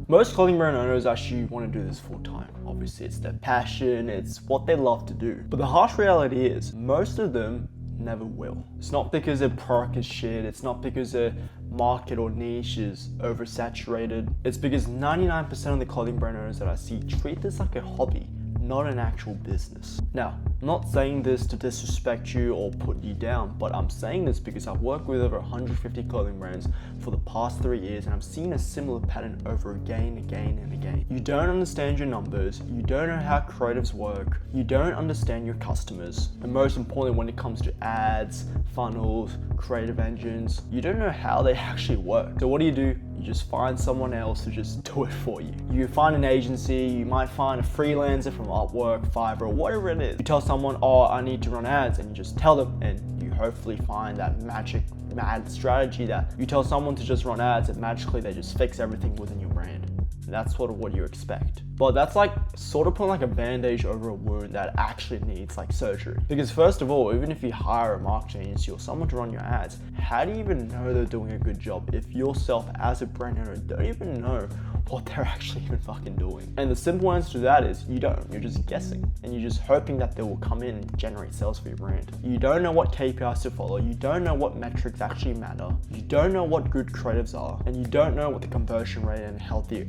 Most clothing brand owners actually want to do this full time. Obviously, it's their passion, it's what they love to do. But the harsh reality is, most of them never will. It's not because their product is shit, it's not because their market or niche is oversaturated. It's because 99% of the clothing brand owners that I see treat this like a hobby, not an actual business. Now, I'm not saying this to disrespect you or put you down, but I'm saying this because I've worked with over 150 clothing brands for the past 3 years and I've seen a similar pattern over again and again. You don't understand your numbers, you don't know how creatives work, you don't understand your customers, and most importantly when it comes to ads, funnels, creative engines, you don't know how they actually work. So what do? You just find someone else to just do it for you. You find an agency, you might find a freelancer from Upwork, Fiverr, or whatever it is. You tell someone, oh, I need to run ads, and you just tell them, and you hopefully find that magic mad strategy that you tell someone to just run ads and magically they just fix everything within your brand. And that's sort of what you expect. But that's like sort of putting like a bandage over a wound that actually needs like surgery. Because first of all, even if you hire a marketing agency or someone to run your ads, how do you even know they're doing a good job if yourself as a brand owner don't even know what they're actually even fucking doing? And the simple answer to that is you don't. You're just guessing and you're just hoping that they will come in and generate sales for your brand. You don't know what KPIs to follow. You don't know what metrics actually matter. You don't know what good creatives are, and you don't know what the conversion rate and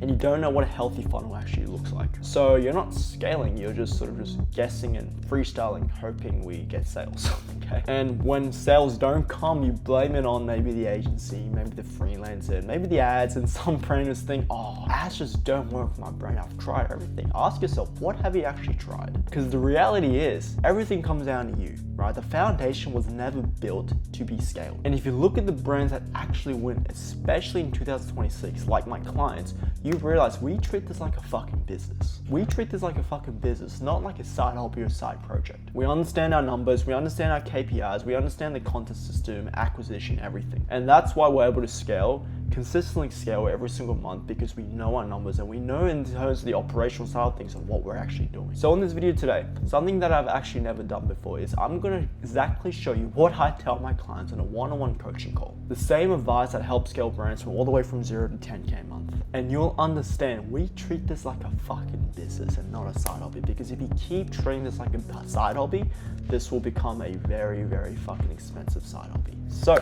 you don't know what a healthy funnel actually looks like. So you're not scaling, you're just sort of just guessing and freestyling, hoping we get sales. Okay. And when sales don't come, you blame it on maybe the agency, maybe the freelancer, maybe the ads, and some branders think, oh, ads just don't work for my brand. I've tried everything. Ask yourself, what have you actually tried? Because the reality is, everything comes down to you, right? The foundation was never built to be scaled. And if you look at the brands that actually win, especially in 2026, like my clients, you realize we treat this like a fucking business. We treat this like a fucking business, not like a side hobby or side project. We understand our numbers, we understand our KPIs, we understand the content system, acquisition, everything. And that's why we're able to scale, consistently scale every single month, because we know our numbers and we know in terms of the operational side of things and what we're actually doing. So in this video today, something that I've actually never done before is I'm gonna exactly show you what I tell my clients on a one-on-one coaching call. The same advice that helps scale brands from all the way from 0 to 10K a month. And you'll understand we treat this like a fucking business and not a side hobby, because if you keep treating this like a side hobby, this will become a very, very fucking expensive side hobby. So,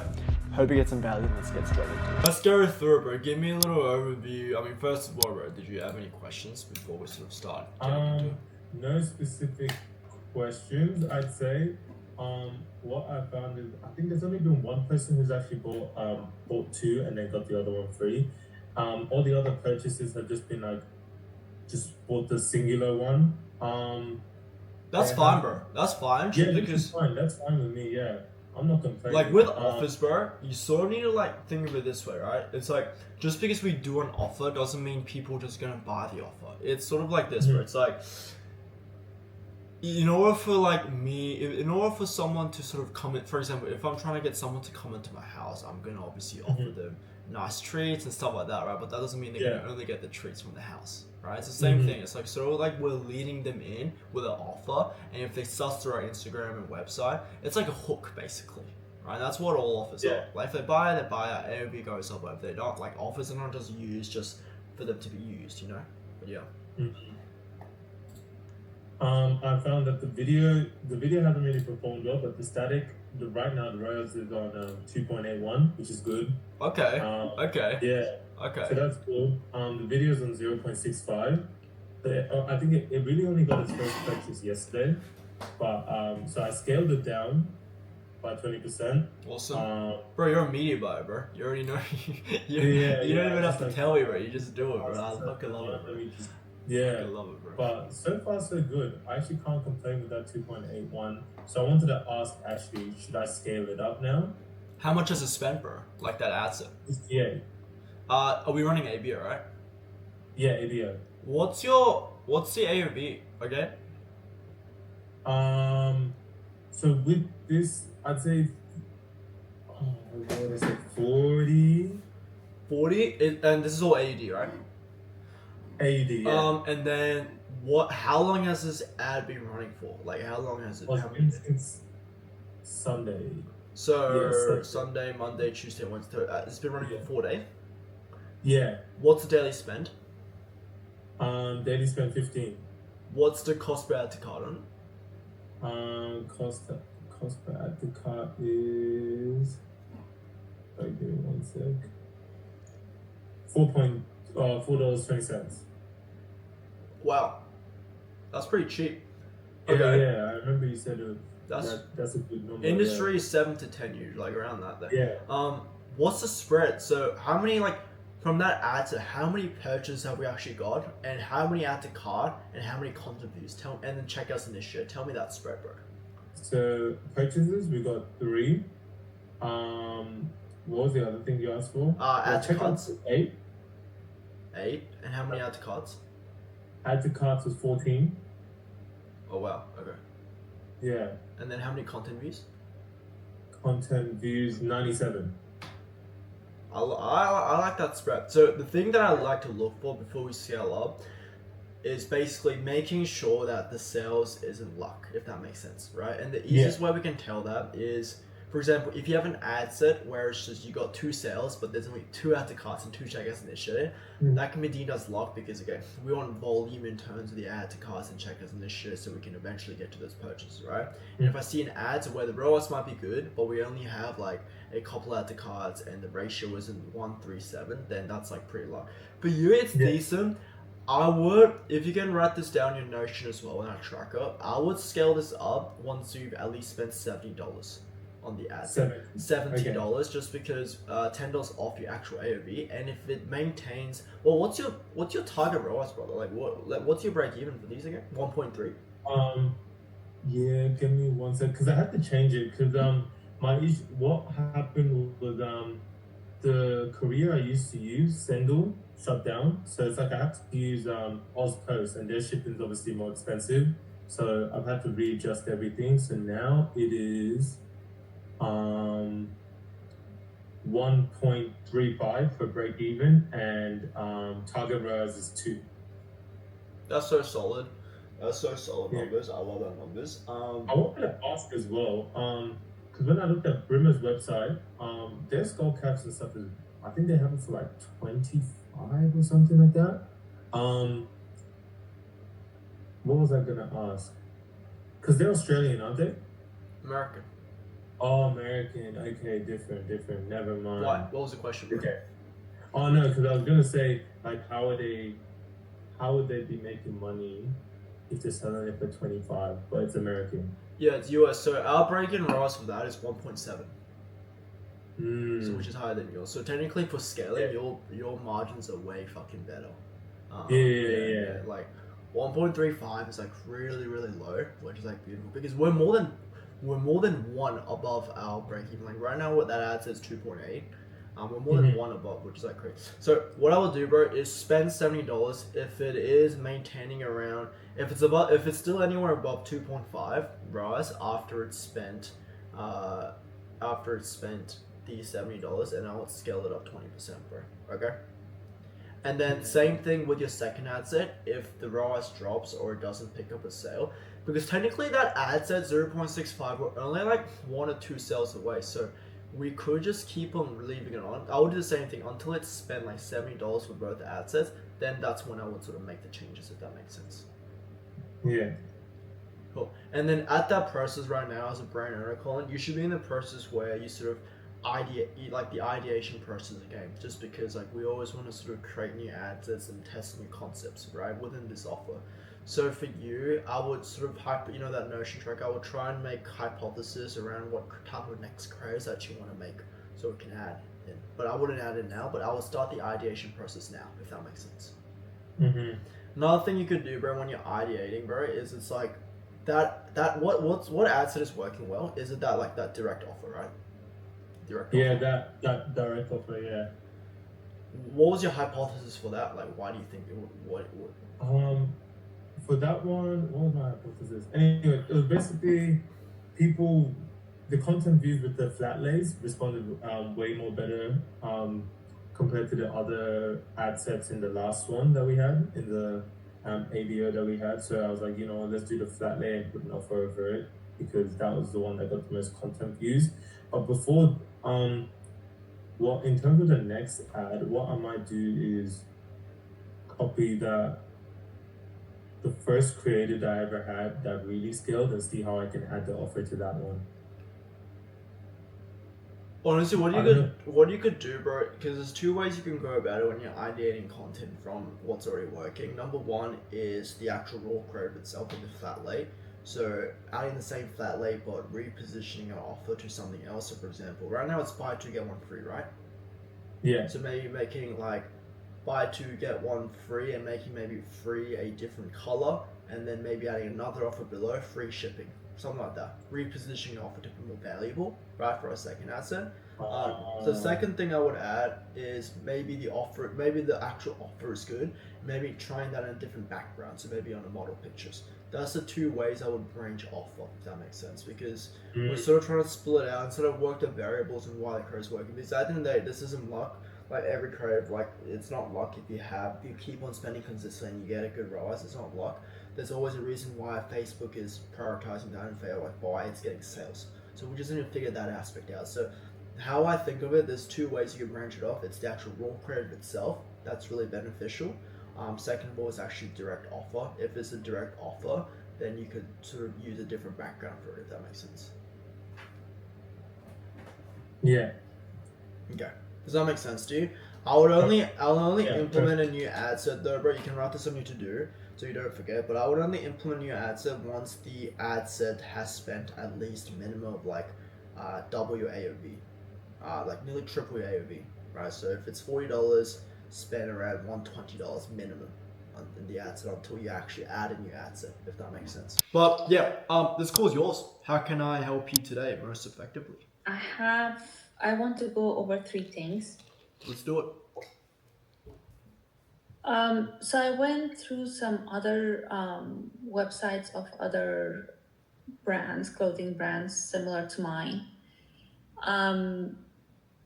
hope you get some value and let's get straight into it. Let's go through it, bro. Give me a little overview. I mean, first of all, bro, did you have any questions before we sort of start? No specific questions, I'd say. What I found is I think there's only been one person who's actually bought two and then got the other one free. All the other purchases have just been like just bought the singular one. That's fine, bro. That's fine. Yeah, because fine. That's fine with me. Yeah, I'm not complaining. Like with offers, bro, you sort of need to like think of it this way, right? It's like just because we do an offer doesn't mean people are just gonna buy the offer. It's sort of like this, bro. It's like in order for someone to sort of come in, for example, if I'm trying to get someone to come into my house, I'm gonna obviously offer them nice treats and stuff like that, right? But that doesn't mean they're gonna only get the treats from the house, right? It's the same thing. It's like sort of like we're leading them in with an offer, and if they suss through our Instagram and website, it's like a hook basically, right? That's what all offers are. Like if they buy, our AOV goes up. But if they don't, like offers are not just used just for them to be used, you know? But yeah. I found that the video hasn't really performed well, but the static, right now the Royals is on 2.81, which is good. Okay. Okay. Yeah. Okay. So that's cool. The video's on 0.65. I think it really only got its first purchase yesterday, but so I scaled it down by 20%. Awesome. Bro, you're a media buyer, bro. You already know. You don't even have to tell me, bro. You just do it, bro. I fucking love it, bro. Yeah, I love it, bro. But so far so good. I actually can't complain with that 2.81. So I wanted to ask Ashley, should I scale it up now? How much does it spend, bro? Like that ad set? Yeah. Are we running ABO, right? Yeah, ABO. What's the AOV? Okay. So with this, I'd say, what is it, 40? 40? And this is all AUD, right? AUD, yeah. And then how long has this ad been running for? Like how long has it? It's Sunday. So Sunday, Monday, Tuesday, Wednesday. It's been running for 4 days. Yeah. What's the daily spend? Daily spend 15. What's the cost per add to cart on? Cost per add to cart is. Sorry, give me one sec. $4.20. Wow, that's pretty cheap. Yeah, Okay. yeah, I remember you said That's that's a good number. industry is 7 to 10 usually, like around that there. Yeah. What's the spread? So how many like from that ad to how many purchases have we actually got, and how many add to cart, and how many content views? And then checkouts in this shit. Tell me that spread, bro. So purchases, we got 3. What was the other thing you asked for? Add to checkouts carts. was 8. 8, and how many add to carts? Add to carts was 14. Oh wow, okay. Yeah. And then how many content views? Content views 97. I like that spread. So the thing that I like to look for before we scale up is basically making sure that the sales isn't luck, if that makes sense, right? And the easiest way we can tell that is, for example, if you have an ad set where it's just you got 2 sales, but there's only 2 add to carts and 2 checkouts in this shit, that can be deemed as luck because again, we want volume in terms of the add to carts and checkouts in this shit so we can eventually get to those purchases, right? And if I see an ad where the ROAS might be good, but we only have like a couple add to carts and the ratio isn't 1:37, then that's like pretty luck. For you, it's decent. I would, if you can write this down in your Notion as well in our tracker, I would scale this up once you've at least spent $70 on the ad. $70 just because $10 off your actual AOV, and if it maintains, well, what's your target ROAS, brother? What's your break even for these again? 1.3. Yeah, give me one sec because I had to change it because what happened was the courier I used to use, Sendle, shut down. So it's like I have to use Ozpost, and their shipping's obviously more expensive. So I've had to readjust everything. So now it is 1.35 for break even, and target ROAS is 2. That's so solid. That's so solid numbers. I love that numbers. I wanted to ask as well, because when I looked at Brimmer's website, their skull caps and stuff is, I think they have it for like 25 or something like that. What was I gonna ask? Because they're Australian, aren't they? American. Oh, American. Okay, different. Never mind. Why? What was the question? Okay. Oh no, because I was gonna say like how would they be making money if they're selling it for 25, but it's American. Yeah, it's US. So our break-in ROAS for that is 1.7. So which is higher than yours. So technically for scaling, your margins are way fucking better. Yeah. Like 1.35 is like really low, which is like beautiful because we're more than 1 above our break even. Like right now, what that ad says 2.8. We're more than 1 above, which is like crazy. So what I will do, bro, is spend $70 if it is maintaining around. If it's still anywhere above 2.5 ROAS after it's spent the $70, and I would scale it up 20%, bro. Okay. And then same thing with your second ad set if the ROAS drops or it doesn't pick up a sale, because technically that ad set 0.65 we're only like 1 or 2 sales away, so we could just keep on leaving it on. I would do the same thing until it's spent like $70 for both ad sets. Then that's when I would sort of make the changes, if that makes sense. Yeah. Cool. And then at that process right now, as a brand owner, Colin, you should be in the process where you sort of like the ideation process again, just because like we always want to sort of create new ad sets and test new concepts, right, within this offer. So for you, I would sort of that Notion track, I would try and make hypothesis around what type of next craze that you want to make so we can add in. But I wouldn't add it now, but I would start the ideation process now, if that makes sense. Another thing you could do, bro, when you're ideating, bro, is it's like what ad set is working well? Is it that direct offer, right? That direct offer, yeah. What was your hypothesis for that? Like, why do you think it would? For that one, what was my hypothesis? Anyway, it was basically the content views with the flat lays responded way more better compared to the other ad sets in the last one that we had, in the ABO that we had. So I was like, let's do the flat lay and put an offer over it because that was the one that got the most content views. But before, in terms of the next ad, what I might do is copy that the first creative that I ever had that really scaled and see how I can add the offer to that one. Honestly, I don't know. what you could do, bro, because there's two ways you can go about it when you're ideating content from what's already working. Number one is the actual raw creative itself with the flat lay. So adding the same flat lay but repositioning an offer to something else. So for example, right now it's buy two get one free, right? Yeah. So maybe making like buy two get one free and making maybe free a different color and then maybe adding another offer below free shipping, something like that. Repositioning the offer to be more valuable, right, for a second asset. So the second thing I would add is maybe the actual offer is good. Maybe trying that in a different background, so maybe on the model pictures. That's the two ways I would branch off of, if that makes sense. Because we're sort of trying to split out and sort of work the variables and why the creative's working. Because at the end of the day, this isn't luck. Like every creative, like it's not luck if you keep on spending consistently and you get a good rise. It's not luck. There's always a reason why Facebook is prioritizing that in favor like why it's getting sales. So we just need to figure that aspect out. So how I think of it, there's two ways you can branch it off. It's the actual raw creative itself that's really beneficial. Second of all is actually direct offer. If it's a direct offer, then you could sort of use a different background for it, if that makes sense. Yeah. Okay. Does that make sense to you? I'll only Yeah, implement a new ad set though, bro. You can write this on you to do so you don't forget. But I would only implement a new ad set once the ad set has spent at least a minimum of like double your AOV, like nearly triple your AOV, right? So if it's $40, spend around $120 minimum on the ad set until you actually add a new ad set, if that makes sense. But yeah, this call is yours. How can I help you today most effectively? I want to go over three things. Let's do it. So I went through some other websites of other brands, clothing brands similar to mine. And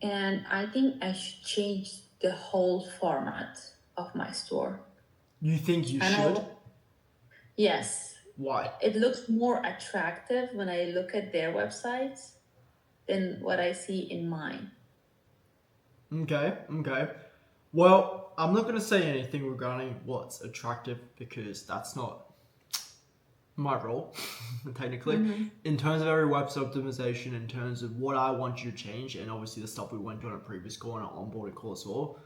I think I should change the whole format of my store. You think you And should? Yes, Why? it looks more attractive when I look at their websites than what I see in mine. Okay. Well, I'm not gonna say anything regarding what's attractive because that's not my role, technically. In terms of every website optimization, in terms of what I want you to change, and obviously the stuff we went through on a previous call and our onboarding call as well,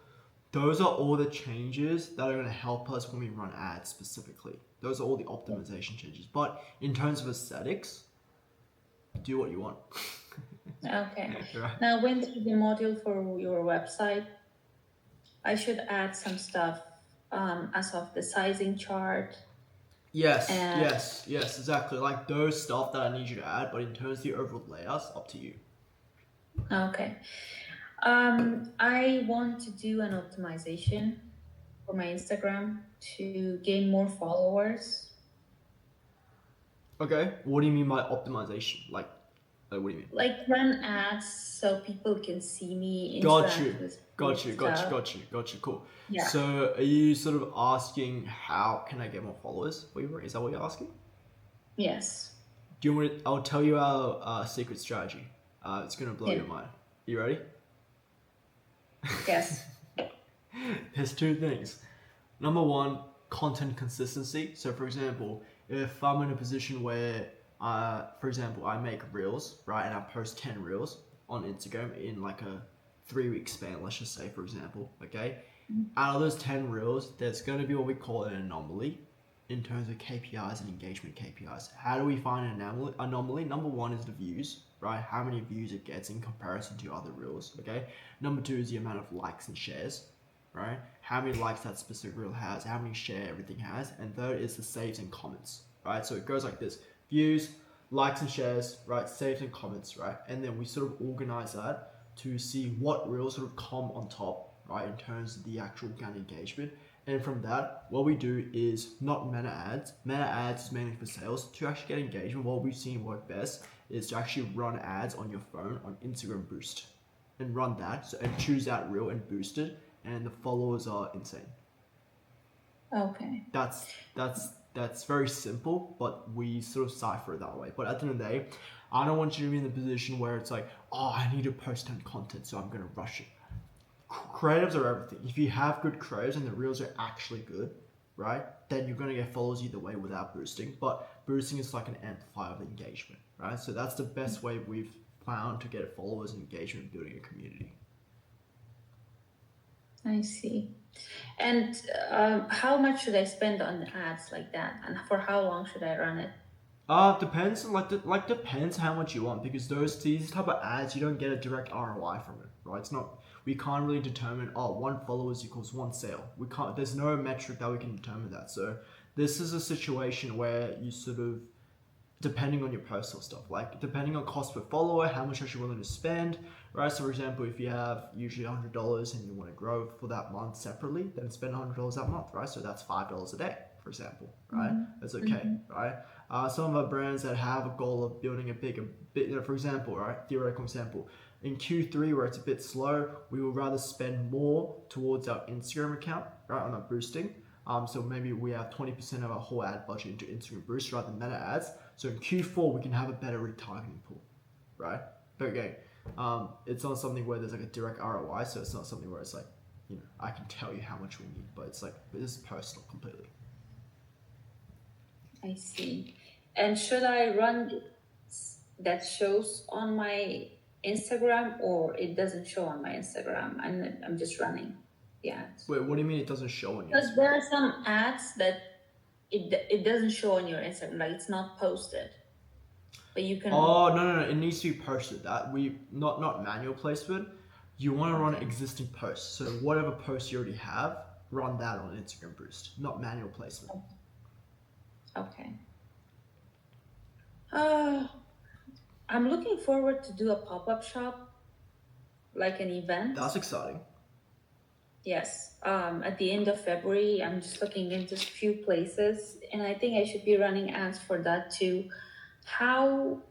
those are all the changes that are going to help us when we run ads specifically. Those are all the optimization changes. But in terms of aesthetics, do what you want. Okay. Right. Now, I went through the module for your website. I should add some stuff as of the sizing chart. Yes, And- yes, exactly. Like those stuff that I need you to add, but in terms of the overall layouts, up to you. Okay. I want to do an optimization for my Instagram to gain more followers. Okay, what do you mean by optimization? Like what do you mean? Like run ads so people can see me. Got interact you, with got you, stuff. got you, cool. Yeah. So are you sort of asking how can I get more followers? Is that what you're asking? Yes. Do you want? I'll tell you our secret strategy. It's gonna blow Yeah. your mind. You ready? Yes. There's two things. Number one, content consistency. So for example, if I'm in a position where, for example, I make reels, right, and I post 10 reels on Instagram in like a 3-week span, let's just say, for example, okay? Out of those 10 reels, there's going to be what we call an anomaly in terms of KPIs and engagement KPIs. How do we find an anomaly? Number one is the views, right? How many views it gets in comparison to other reels, okay? Number two is the amount of likes and shares, right? How many likes that specific reel has, how many share everything has, and third is the saves and comments, right? So it goes like this: views, likes and shares, right? Saves and comments, right? And then we sort of organize that to see what reels sort of come on top, right? In terms of the actual organic engagement. And from that, what we do is not meta ads. Meta ads is mainly for sales. To actually get engagement, what we've seen work best is to actually run ads on your phone on Instagram Boost, and run that and choose that reel and boost it, and the followers are insane. Okay. That's very simple, but we sort of cipher it that way. But at the end of the day, I don't want you to be in the position where it's like, oh, I need to post 10 content, so I'm gonna rush it. Creatives are everything. If you have good creatives and the reels are actually good, right, then you're gonna get followers either way without boosting. But boosting is like an amplifier of engagement, right? So that's the best way we've found to get followers and engagement, building a community. I see. And how much should I spend on ads like that? And for how long should I run it? Depends depends how much you want, because these type of ads you don't get a direct ROI from it, right? It's not, we can't really determine, oh, 1 followers equals 1 sale. We can't, there's no metric that we can determine that. So this is a situation where you sort of, depending on your personal stuff, like depending on cost per follower, how much are you willing to spend, right? So for example, if you have usually $100 and you want to grow for that month separately, then spend $100 that month, right? So that's $5 a day, for example, right? That's okay, right? Some of our brands that have a goal of building a bit, for example, right? Theoretical example, in Q3 where it's a bit slow, we would rather spend more towards our Instagram account, right, on our boosting. So maybe we have 20% of our whole ad budget into Instagram boost rather than meta ads. So in Q4 we can have a better retargeting pool, right? But again, it's not something where there's like a direct ROI, so it's not something where it's like, I can tell you how much we need, but it's like, this is personal completely. I see. And should I run that shows on my Instagram, or it doesn't show on my Instagram and I'm just running the ads? Wait, what do you mean it doesn't show on Because yours? there are some ads that it doesn't show on your Instagram, like it's not posted. But you can. Oh, no, it needs to be posted. That we not manual placement. You want to run existing posts. So whatever posts you already have, run that on Instagram Boost, not manual placement. Okay. I'm looking forward to do a pop-up shop, like an event. That's exciting. Yes. At the end of February, I'm just looking into a few places, and I think I should be running ads for that too. How,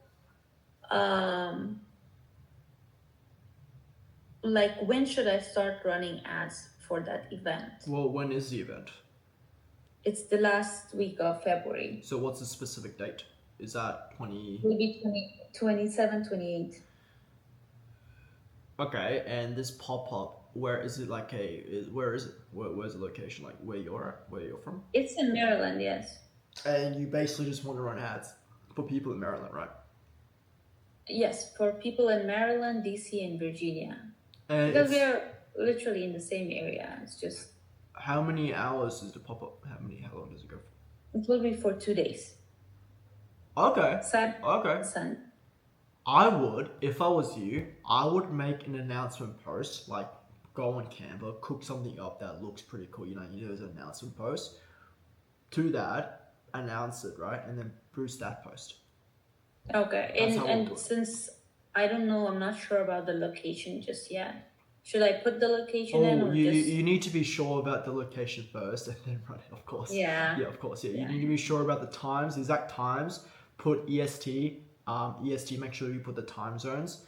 like, when should I start running ads for that event? Well, when is the event? It's the last week of February. So what's the specific date? Is that 20? Maybe 27, 28. Okay, and this pop-up, where is it? Where is it? Where's the location? Like where you're from? It's in Maryland, yes. And you basically just want to run ads for people in Maryland, right? Yes, for people in Maryland, DC, and Virginia. And Because we are literally in the same area. It's just, how many hours is the pop-up? How long does it go for? it will be for 2 days. Okay. Saturday Okay. and Sunday. I would, if I was you, I would make an announcement post, like go on Canva, cook something up that looks pretty cool. You do an announcement post. To that, announce it, right? And then boost that post. Okay, That's how we'll do and it. since I don't know, I'm not sure about the location just yet. Should I put the location in Oh, or you just? you need to be sure about the location first and then run it, of course. Yeah. Yeah, of course. Yeah, Yeah. you need to be sure about the times, the exact times. Put EST. EST. Make sure you put the time zones.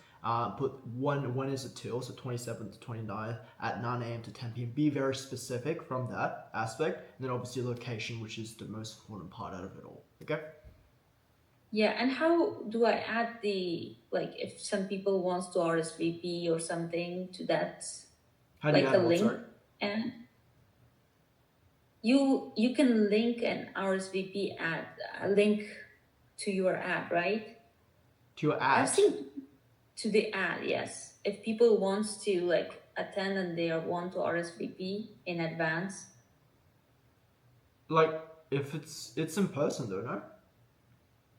Put when is it till? So 27th to 29th at 9 a.m. to 10 p.m. Be very specific from that aspect. And then obviously location, which is the most important part out of it all. Okay. Yeah, and how do I add if some people wants to RSVP or something to that, How do you like add a what, link? sorry? And you can link an RSVP ad, a link to your ad, right? To your I've ads. seen to the ad, yes. If people wants to attend and they want to RSVP in advance. Like if it's in person though, no?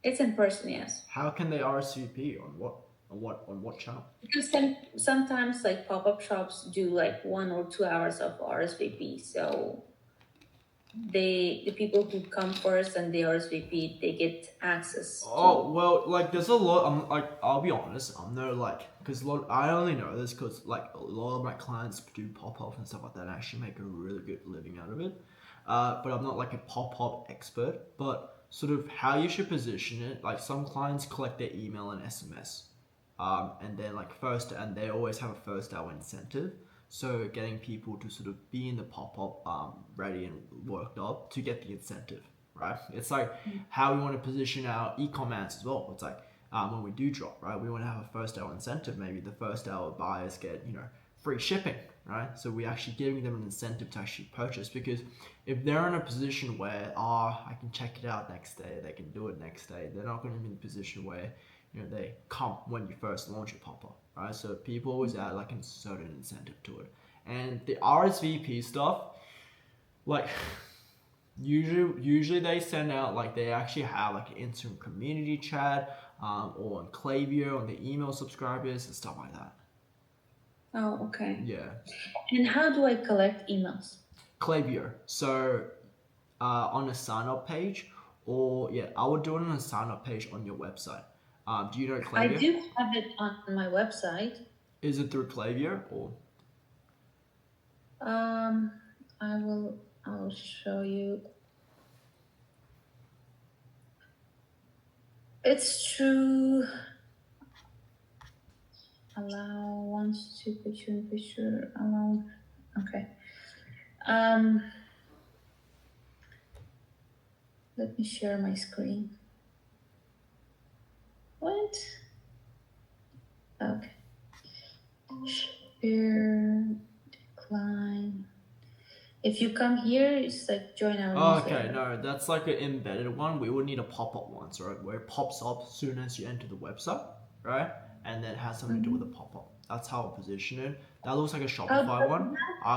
It's in person, yes. How can they RSVP on what channel? Because sometimes pop-up shops do 1 or 2 hours of RSVP. So the people who come first and they RSVP, they get access. Oh well, there's a lot. I'll be honest. I'm no because I only know this because a lot of my clients do pop-ups and stuff like that and actually make a really good living out of it. But I'm not a pop-up expert. But sort of how you should position it. Some clients collect their email and SMS, and then and they always have a first hour incentive. So getting people to sort of be in the pop-up ready and worked up to get the incentive, right? It's how we want to position our e-com ads as well. It's when we do drop, right? We want to have a first hour incentive. Maybe the first hour buyers get, free shipping, right? So we're actually giving them an incentive to actually purchase, because if they're in a position where, I can check it out next day, they can do it next day, they're not going to be in a position where, they come when you first launch a pop-up, right? So people always add like a certain incentive to it. And the RSVP stuff, like, usually they send out, like, they actually have like an Instagram community chat, or on Klaviyo on the email subscribers and stuff like that. Oh, okay. Yeah. And how do I collect emails? Klaviyo. So on a sign up page, or I would do it on a sign up page on your website. Do you know Klaviyo? I do have it on my website. Is it through Klaviyo or? I'll show you. It's true. Allow wants to put you in picture. Allow. Okay. Let me share my screen. What? Okay. Share, decline. If you come here, it's like join our newsletter. Okay, no, that's like an embedded one. We would need a pop-up one, so right, where it pops up as soon as you enter the website, right? And then it has something to do with the pop-up. That's how I position it. That looks like a Shopify one. I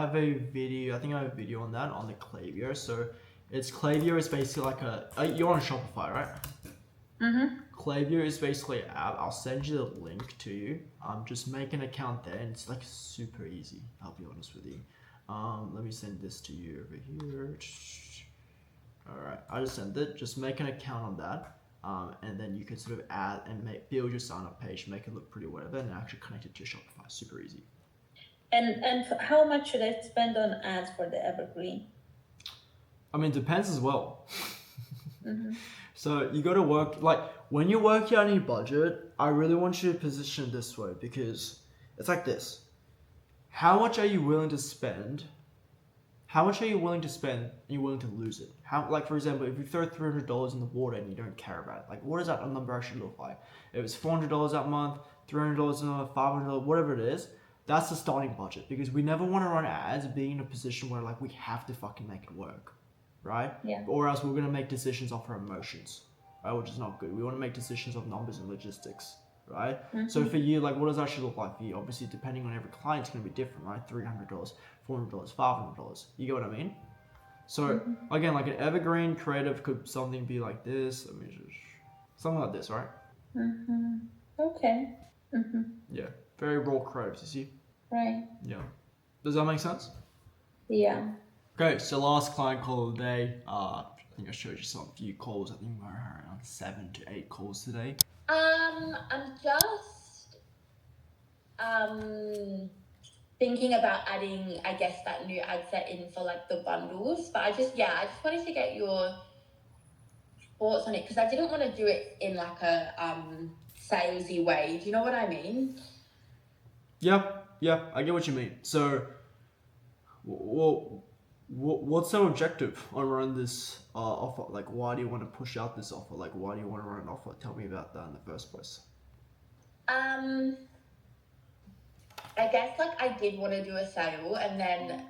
have a video, I think I have a video on that on the Klaviyo. So Klaviyo is basically like you're on Shopify, right? Mm-hmm. Klaviyo is basically an app. I'll send you the link to you. Just make an account there, and it's like super easy. I'll be honest with you. Let me send this to you over here. Alright, I just sent it. Just make an account on that. And then you can sort of add and build your sign up page, make it look pretty whatever, and actually connect it to your Shopify. Super easy. And how much should I spend on ads for the Evergreen? I mean, it depends as well. Mm-hmm. So you got to work, like when you work out any budget, I really want you to position it this way, because it's like this. How much are you willing to spend? How much are you willing to spend and you're willing to lose it? Like for example, if you throw $300 in the water and you don't care about it, like what does that number actually look like? If it's $400 that month, $300 a month, $500, whatever it is, that's the starting budget, because we never want to run ads being in a position where like we have to fucking make it work, right? Yeah. Or else we're going to make decisions off our emotions, right? Which is not good. We want to make decisions of numbers and logistics. Right? Mm-hmm. So for you, like, what does that actually look like for you? Obviously, depending on every client, it's going to be different, right? $300, $400, $500. You get what I mean? So again, like an evergreen creative could something be like this. Let me just something like this, right? Mm-hmm. Okay. Mm-hmm. Yeah, very raw creatives. You see? Right. Yeah. Does that make sense? Yeah. Okay, so last client call of the day. I think I showed you some few calls. I think we're around 7 to 8 calls today. I'm just thinking about adding, I guess, that new ad set in for like the bundles. But I just wanted to get your thoughts on it, because I didn't want to do it in like a salesy way. Do you know what I mean? Yeah, I get what you mean. So, what's our objective on running this offer? Like, why do you want to push out this offer? Like, why do you want to run an offer? Tell me about that in the first place. I guess like I did want to do a sale, and then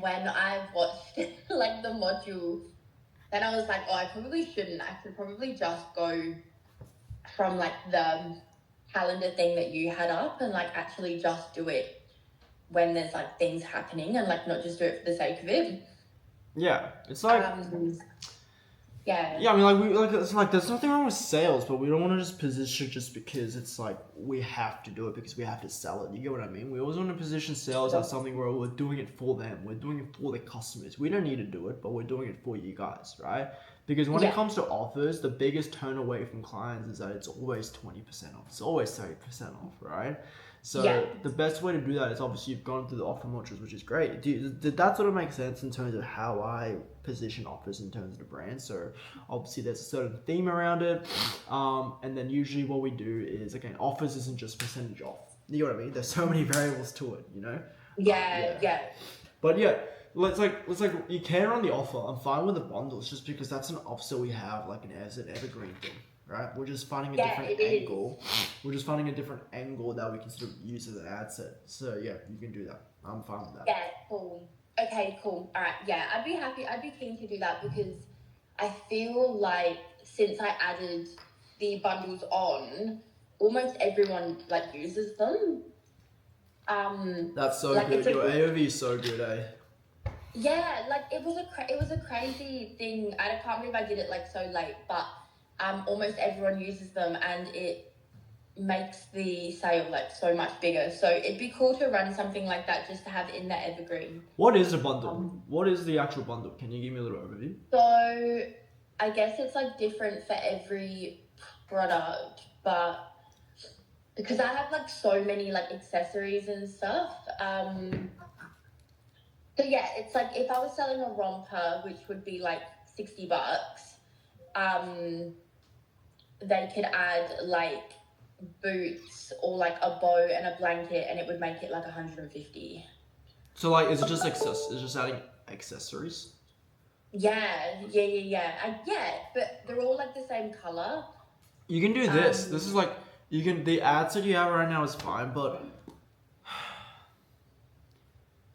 when I watched like the module, then I was like, oh, I probably shouldn't. I should probably just go from like the calendar thing that you had up and like actually just do it when there's like things happening, and like not just do it for the sake of it. Yeah, it's like yeah, I mean, it's like there's nothing wrong with sales, but we don't want to just position just because it's like we have to do it because we have to sell it. You get what I mean? We always want to position sales as something where we're doing it for them, we're doing it for the customers. We don't need to do it, but we're doing it for you guys, right? Because when it comes to offers, the biggest turn away from clients is that it's always 20% off. It's always 30% off, right? So the best way to do that is obviously you've gone through the offer modules, which is great. Did that sort of make sense in terms of how I position offers in terms of the brand? So obviously there's a certain theme around it. And then usually what we do is, again, offers isn't just percentage off. You know what I mean? There's so many variables to it, you know? Yeah. But yeah, let's like you can run the offer. I'm fine with the bundles just because that's an offset we have like as an evergreen thing, right? We're just finding a Yeah, different it is. angle. We're just finding a different angle that we can sort of use as an ad set. So yeah, you can do that. I'm fine with that. Yeah, cool. Okay, cool. All right, yeah, I'd be happy. I'd be keen to do that because I feel like since I added the bundles on, almost everyone like uses them. That's so Like, good. it's a Your good- AOV is so good, eh? Yeah, like it was a crazy thing. I can't believe I did it like so late, but almost everyone uses them, and it makes the sale like so much bigger. So it'd be cool to run something like that just to have in the evergreen. What is a bundle? What is the actual bundle? Can you give me a little overview? So I guess it's like different for every product, but because I have like so many like accessories and stuff. So yeah, it's like if I was selling a romper, which would be like $60, they could add like boots or like a bow and a blanket, and it would make it like 150. So like, is it just Is just adding accessories? Yeah, but they're all like the same color. You can do this. This is like the ads that you have right now is fine, but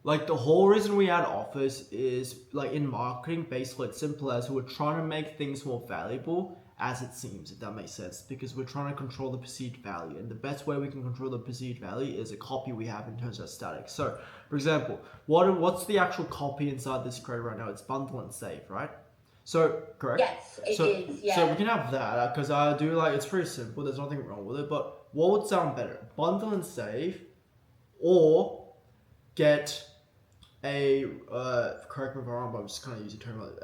like the whole reason we add offers is like in marketing, basically it's simple as we're trying to make things more valuable as it seems, if that makes sense, because we're trying to control the perceived value, and the best way we can control the perceived value is a copy we have in terms of static. So, for example, what's the actual copy inside this code right now? It's bundle and save, right? So, correct? Yes, it is. Yeah. So we can have that because I do like it's pretty simple. There's nothing wrong with it. But what would sound better? Bundle and save, or get a correct me if I'm wrong, but I'm just kind of using the term like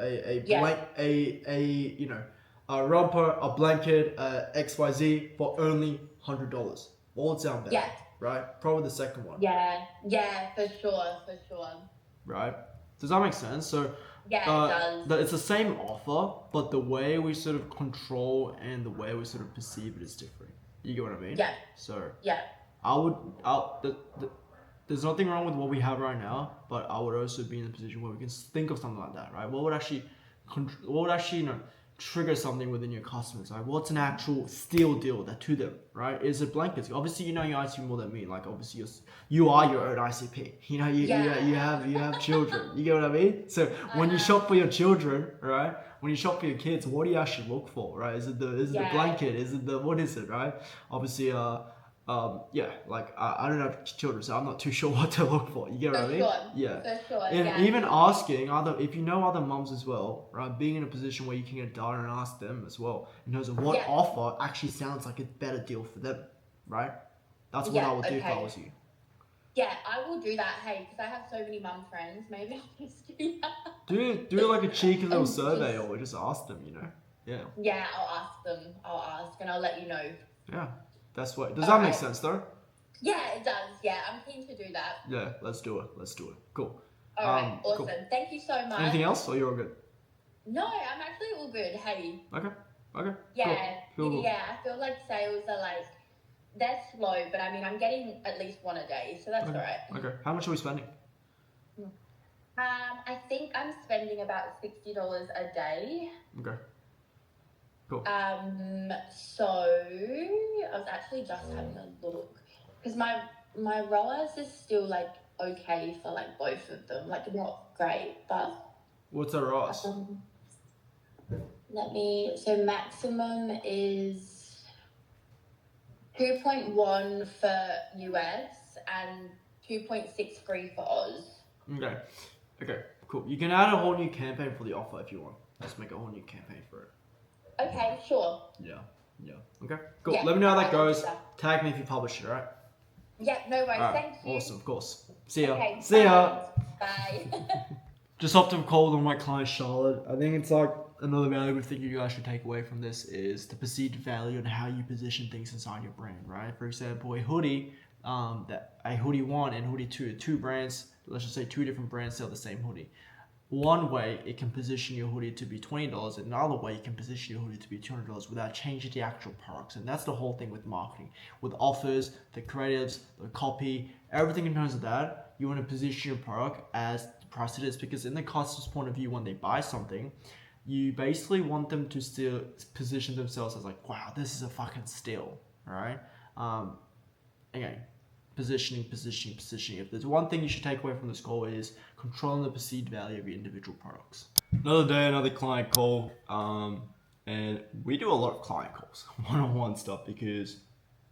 a romper, a blanket, XYZ for only $100. What would sound better? Yeah. Right? Probably the second one. Yeah, for sure. Right? Does that make sense? So. Yeah, it does. It's the same offer, but the way we sort of control and the way we sort of perceive it is different. You get what I mean? Yeah. So Yeah. there's nothing wrong with what we have right now, but I would also be in a position where we can think of something like that, right? What would actually trigger something within your customers? Like, what's an actual steal deal that to them, right? Is it blankets? Obviously, you know your ICP more than me. Like, obviously, you are your own ICP. You know, you have children. You get what I mean? So when you shop for your children, right? When you shop for your kids, what do you actually look for, right? Is it the blanket? Is it the what is it, right? Obviously, I don't have children, so I'm not too sure what to look for. You get what I mean? Sure. Yeah. For sure. And even asking if you know other mums as well, right? Being in a position where you can get data and ask them as well in terms of what offer actually sounds like a better deal for them, right? That's what I would do if I was you. Yeah, I will do that. Hey, because I have so many mum friends, maybe I'll just do that. Do like a cheeky little survey or just ask them, you know? Yeah. Yeah, I'll ask, and I'll let you know. Yeah. That's what. Does that make sense though? Yeah, it does. Yeah, I'm keen to do that. Yeah, let's do it. Cool. All right, awesome. Cool. Thank you so much. Anything else, or you're all good? No, I'm actually all good. Hey. Okay. Yeah, Cool. yeah. I feel like sales are like they're slow, but I mean I'm getting at least one a day, so that's all right. Okay. How much are we spending? I think I'm spending about $60 a day. Okay. Cool. So I was actually just having a look because my ROAS is still like okay for like both of them, like not great, but What's our ROAS? so maximum is 2.1 for US and 2.63 for Oz. Okay. Cool. You can add a whole new campaign for the offer if you want. Just make a whole new campaign for it. Okay, sure. Yeah. Okay. Cool. Yeah, Let me know how that I'll do goes. that. Tag me if you publish it, alright? Yeah, no worries. Alright. Thank you. Awesome, of course. See ya. Okay, See ya. Bye. Just off to a call with my client Charlotte. I think it's like another valuable thing you guys should take away from this is the perceived value and how you position things inside your brand, right? For example, a hoodie, a hoodie 1 and hoodie 2, two brands, let's just say two different brands sell the same hoodie. One way it can position your hoodie to be $20, and another way you can position your hoodie to be $200 without changing the actual products. And that's the whole thing with marketing, with offers, the creatives, the copy, everything in terms of that. You want to position your product as the price it is, because in the customer's point of view, when they buy something, you basically want them to still position themselves as like, wow, this is a fucking steal, right? Again, positioning. If there's one thing you should take away from this call is controlling the perceived value of your individual products. Another day, another client call, and we do a lot of client calls, one-on-one stuff, because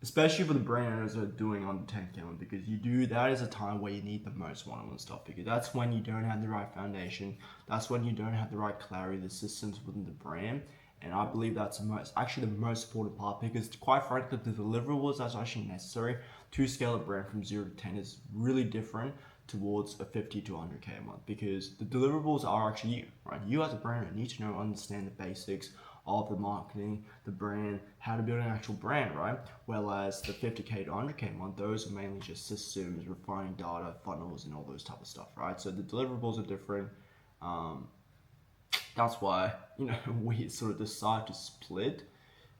especially for the brand owners that are doing under 10K, because that is a time where you need the most one-on-one stuff, because that's when you don't have the right foundation, that's when you don't have the right clarity of the systems within the brand. And I believe that's actually the most important part, because quite frankly, the deliverables that's actually necessary to scale a brand from 0 to 10 is really different towards a 50 to 100K a month, because the deliverables are actually you, right? You as a brand owner need to understand the basics of the marketing, the brand, how to build an actual brand, right? Whereas the 50K to 100K a month, those are mainly just systems, refining data, funnels, and all those type of stuff, right? So the deliverables are different. That's why, we sort of decide to split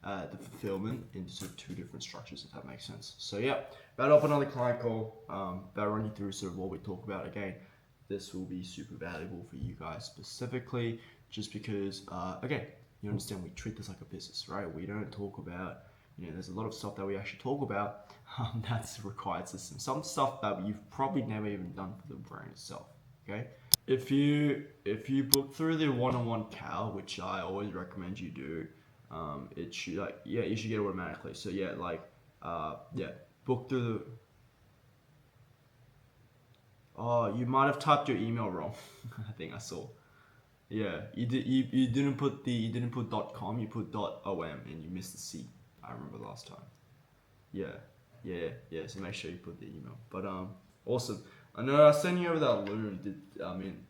the fulfillment into sort of two different structures, if that makes sense. So yeah, about to open another client call, about run you through sort of what we talk about. Again, this will be super valuable for you guys specifically, just because, again, you understand we treat this like a business, right? We don't talk about, there's a lot of stuff that we actually talk about that's required system. Some stuff that you've probably never even done for the brand itself, okay? If you book through the one-on-one Cal, which I always recommend you do, it should you should get it automatically. So yeah, book through the. Oh, you might have typed your email wrong. I think I saw. Yeah, you didn't put .com, you put .om, and you missed the C. I remember last time. Yeah. So make sure you put the email. But awesome. I know I sent you over that Loom.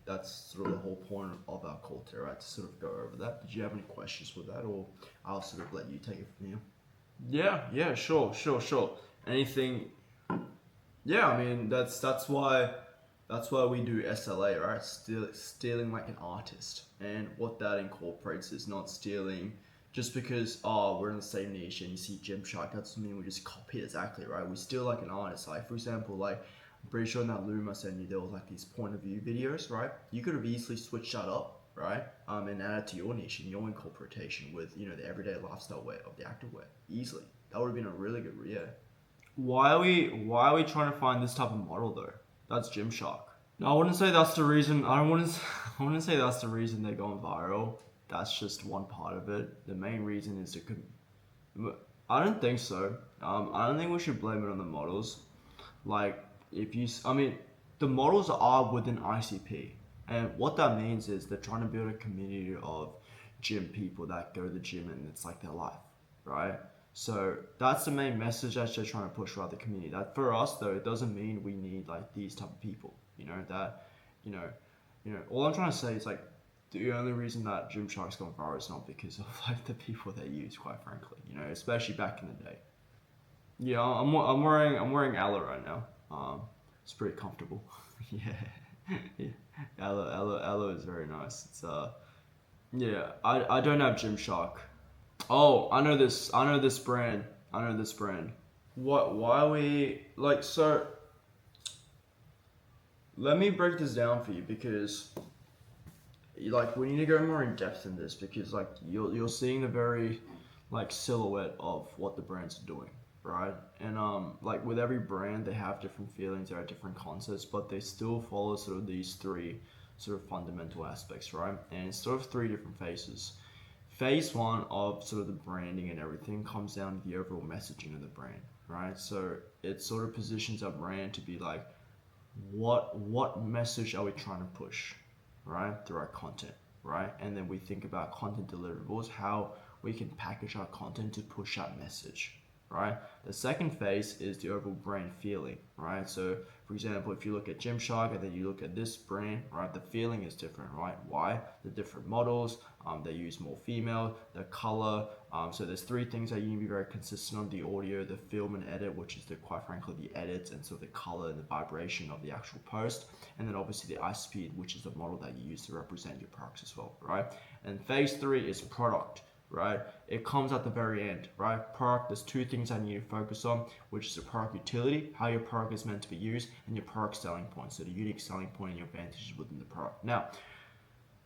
That's sort of the whole point of our call today, right? To sort of go over that. Did you have any questions with that, or I'll sort of let you take it from here? Yeah, sure. Anything? Yeah, that's why we do SLA, right? Stealing like an artist, and what that incorporates is not stealing just because we're in the same niche and you see Gymshark. That doesn't mean we just copy it exactly, right? We steal like an artist. Like for example, I'm pretty sure in that Loom I sent you, there was like these point of view videos, right? You could have easily switched that up, right? And added to your niche and your incorporation with, the everyday lifestyle wear of the activewear. Easily. That would have been a really good, Why are we trying to find this type of model though? That's Gymshark. No, I wouldn't say that's the reason. I wouldn't say that's the reason they're going viral. That's just one part of it. The main reason is I don't think so. I don't think we should blame it on the models. The models are within ICP, and what that means is they're trying to build a community of gym people that go to the gym and it's like their life, right? So that's the main message that they're trying to push throughout the community. That for us though, it doesn't mean we need like these type of people. All I'm trying to say is like the only reason that Gymshark's gone viral is not because of like the people they use, quite frankly. Especially back in the day. Yeah, I'm wearing Aloe right now. It's pretty comfortable. yeah. Aloe is very nice. It's I don't have Gymshark. Oh, I know this brand. Why are we so? Let me break this down for you, because we need to go more in depth in this, because you're seeing the very silhouette of what the brands are doing, right? And with every brand, they have different feelings, they have different concepts, but they still follow sort of these three sort of fundamental aspects, right? And it's sort of three different phases. Phase one of sort of the branding and everything comes down to the overall messaging of the brand, right? So it sort of positions our brand to be like, what message are we trying to push, right? Through our content, right? And then we think about content deliverables, how we can package our content to push that message, right? The second phase is the overall brand feeling, right? So for example, if you look at Gymshark and then you look at this brand, right, the feeling is different, right? Why? The different models, they use more female, the color. So there's three things that you need to be very consistent on: the audio, the film and edit, which is quite frankly the edits, and so the color and the vibration of the actual post, and then obviously the ICP, which is the model that you use to represent your products as well, right? And phase three is product. Right, it comes at the very end, right? Product, there's two things I need to focus on, which is the product utility, how your product is meant to be used, and your product selling point, so the unique selling point and your advantages within the product. Now,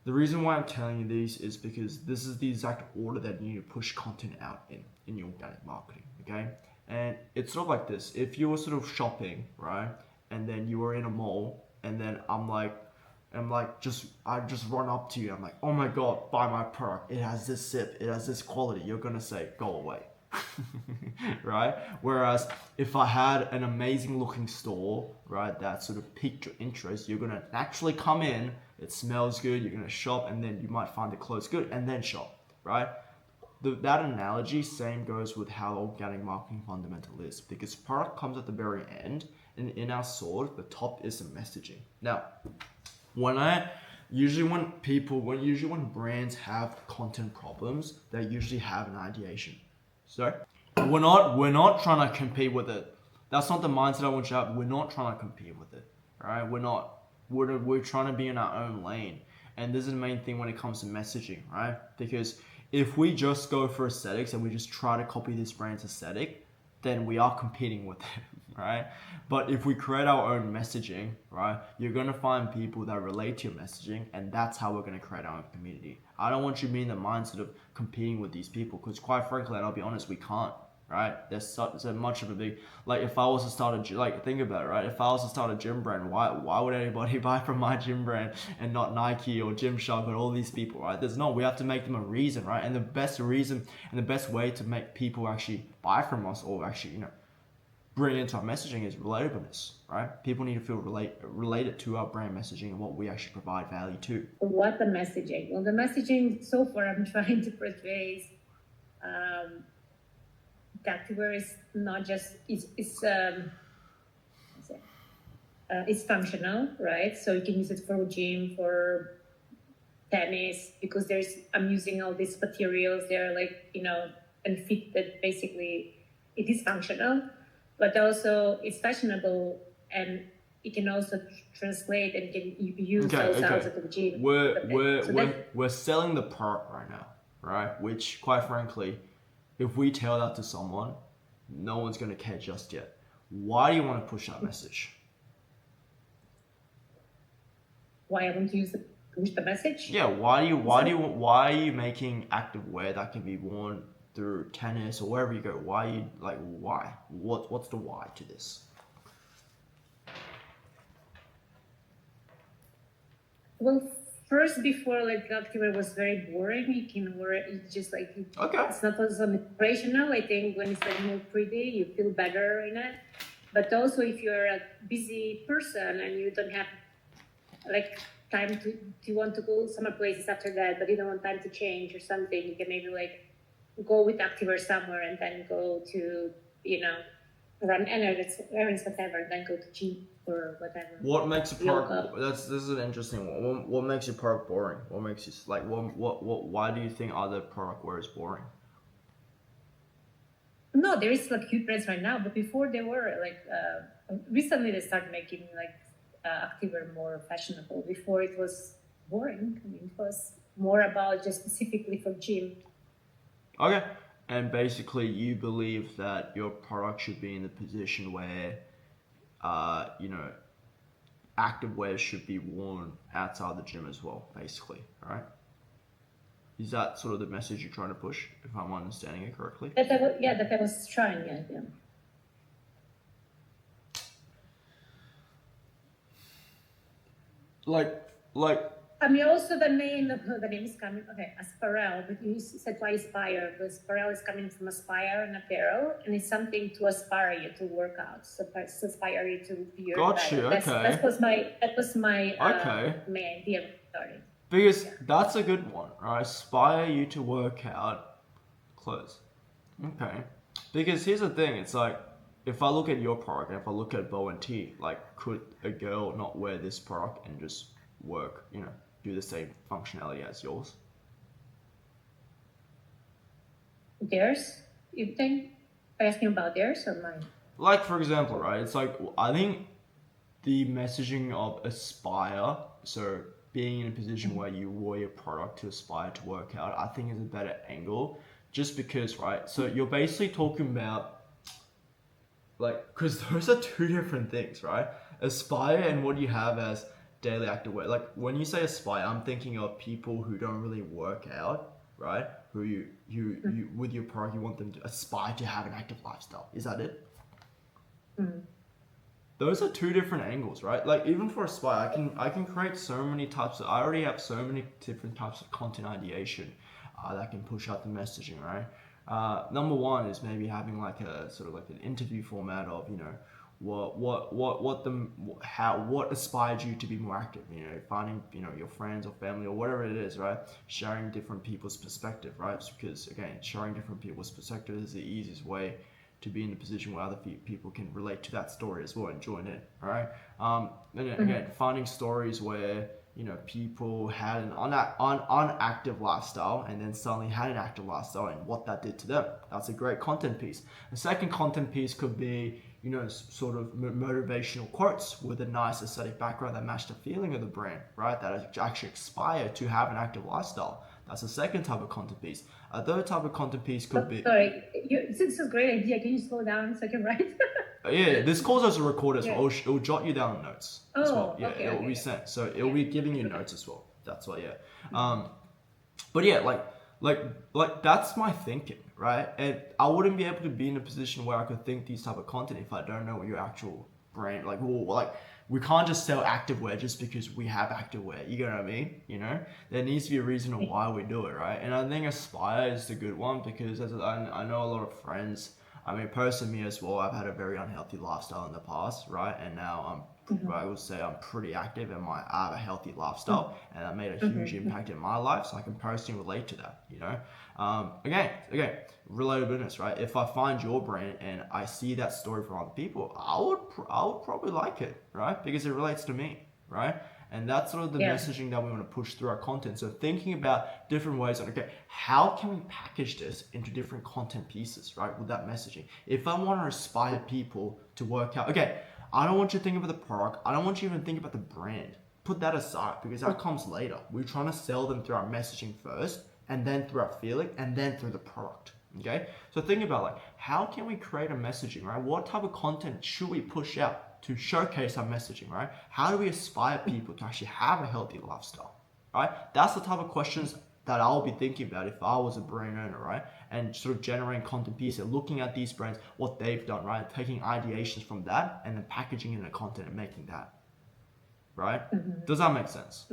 The reason why I'm telling you these is because this is the exact order that you need to push content out in your organic marketing, okay? And it's sort of like this. If you were sort of shopping, right, and then you were in a mall, and then I just run up to you. I'm like, oh my god, buy my product. It has this zip. It has this quality. You're gonna say, go away, right? Whereas if I had an amazing looking store, right, that sort of piqued your interest, you're gonna naturally come in. It smells good. You're gonna shop, and then you might find the clothes good, and then shop, right? That analogy same goes with how organic marketing fundamental is, because product comes at the very end, and in our sword, the top is the messaging. Now, when brands have content problems, they usually have an ideation. So we're not trying to compete with it. That's not the mindset I want you to have. We're not trying to compete with it. All right, we're not. We're trying to be in our own lane, and this is the main thing when it comes to messaging, right? Because if we just go for aesthetics and we just try to copy this brand's aesthetic, then we are competing with it, right? But if we create our own messaging, right, you're gonna find people that relate to your messaging, and that's how we're gonna create our own community. I don't want you to be in the mindset of competing with these people, because quite frankly, and I'll be honest, we can't, right? There's so much of a big, like if I was to start think about it, right? If I was to start a gym brand, why would anybody buy from my gym brand and not Nike or Gymshark or all these people, right? We have to make them a reason, right? And the best reason and the best way to make people actually buy from us, or actually, bring into our messaging, is relatableness, right? People need to feel related to our brand messaging and what we actually provide value to. What the messaging? Well, the messaging so far I'm trying to portray is activewear is not just it's functional, right? So you can use it for gym, for tennis, because I'm using all these materials. They're and fit that basically it is functional, but also it's fashionable, and it can also translate and you can use those out at the gym. We're selling the product right now, right? Which, quite frankly, if we tell that to someone, no one's going to care just yet. Why do you want to push that message? Why I want to push the message? Yeah, why are you making activewear that can be worn through tennis or wherever you go? Why? What's the why to this? Well, first, before activewear was very boring. You can wear it, it's just okay. It's not also inspirational. I think when it's more pretty, you feel better in it. But also, if you're a busy person and you don't have time to want to go summer places after that, but you don't want time to change or something, you can maybe go with activewear somewhere and then go to run errands, whatever, and then go to gym or whatever. What makes a product? This is an interesting one. What makes your product boring? What makes you why do you think other product wear is boring? No, there is cute brands right now, but before they were recently they started making activewear more fashionable. Before it was boring. I mean, it was more about just specifically for gym. Okay. And basically, you believe that your product should be in the position where, activewear should be worn outside the gym as well, basically, right? Is that sort of the message you're trying to push, if I'm understanding it correctly? That I was trying, yeah. I mean, also the name is coming. Okay, Asparel. But you said why Aspire? Because Asparel is coming from Aspire and apparel, and it's something to aspire you to work out, so to aspire you to be your Gotcha. better. Okay. That was my Okay. main idea of starting. Because that's a good one, right? Aspire you to work out clothes. Okay. Because here's the thing, it's if I look at your product, if I look at Bow and T, could a girl not wear this product and just work, do the same functionality as yours? Theirs? You think? Are you asking about theirs or mine? For example, right? It's I think the messaging of aspire, so being in a position where you wear your product to aspire to work out, I think is a better angle. Just because, right? So you're basically talking about, because those are two different things, right? Aspire and what you have as daily active wear. Like when you say aspire, I'm thinking of people who don't really work out, right? Who you with your product, you want them to aspire to have an active lifestyle. Is that it? Those are two different angles, right? Like even for Aspire, I can create so many types of, I already have so many different types of content ideation that can push out the messaging, right? Number one is maybe having like a sort of like an interview format of, you know, what inspired you to be more active, you know, finding, you know, your friends or family or whatever it is, right? Sharing different people's perspective, right? Because again, sharing different people's perspective is the easiest way to be in a position where other people can relate to that story as well and join in, all right? And again, finding stories where, you know, people had an unactive lifestyle and then suddenly had an active lifestyle and what that did to them. That's a great content piece. The second content piece could be, you know, sort of motivational quotes with a nice aesthetic background that match the feeling of the brand, right? That actually aspire to have an active lifestyle. That's the second type of content piece. A third type of content piece could be... Sorry, this is a great idea. Can you slow down so I can write? Yeah, this calls as a recorder as well. Yeah. It'll jot you down notes as well. Yeah, okay, it'll be okay. sent. So it'll be giving you notes as well. That's why, yeah. But yeah, like that's my thinking, right? And I wouldn't be able to be in a position where I could think these type of content if I don't know what your actual brand, like we can't just sell activewear just because we have activewear. You get what I mean? You know, there needs to be a reason of why we do it, right? And I think Aspire is a good one because I know a lot of friends. I mean, personally, me as well, I've had a very unhealthy lifestyle in the past, right? And now I would say I'm pretty active and I have a healthy lifestyle, and that made a huge impact in my life. So I can personally relate to that, you know? Again, relatability, right? If I find your brand and I see that story from other people, I would probably like it, right? Because it relates to me, right? And that's sort of the messaging that we want to push through our content. So thinking about different ways of, okay, how can we package this into different content pieces, right? With that messaging. If I want to inspire people to work out, okay, I don't want you to think about the product. I don't want you to even think about the brand. Put that aside because that comes later. We're trying to sell them through our messaging first, and then through our feeling, and then through the product. Okay? So think about like, how can we create a messaging, right? What type of content should we push out to showcase our messaging, right? How do we inspire people to actually have a healthy lifestyle, right? That's the type of questions that I'll be thinking about if I was a brand owner, right? And sort of generating content pieces, looking at these brands, what they've done, right? Taking ideations from that and then packaging in the content and making that, right? Does that make sense?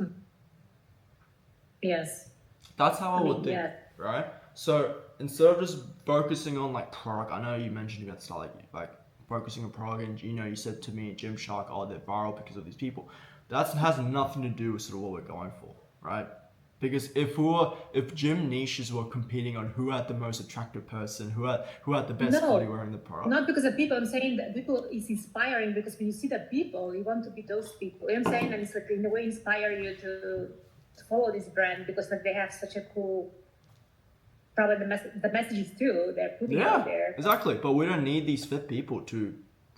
Yes. That's how I would think, yeah. right? So instead of just focusing on like product, I know you mentioned about stuff like focusing on product, and you know, you said to me, Gymshark, oh, they're viral because of these people. That has nothing to do with sort of what we're going for, right? Because if gym niches were competing on who had the most attractive person, who had the best body wearing the product. Not because of people. I'm saying that people is inspiring because when you see the people, you want to be those people. You know what I'm saying? And it's like in a way inspire you to follow this brand because like they have such a cool, probably the messages too they're putting out there. Exactly. But we don't need these fit people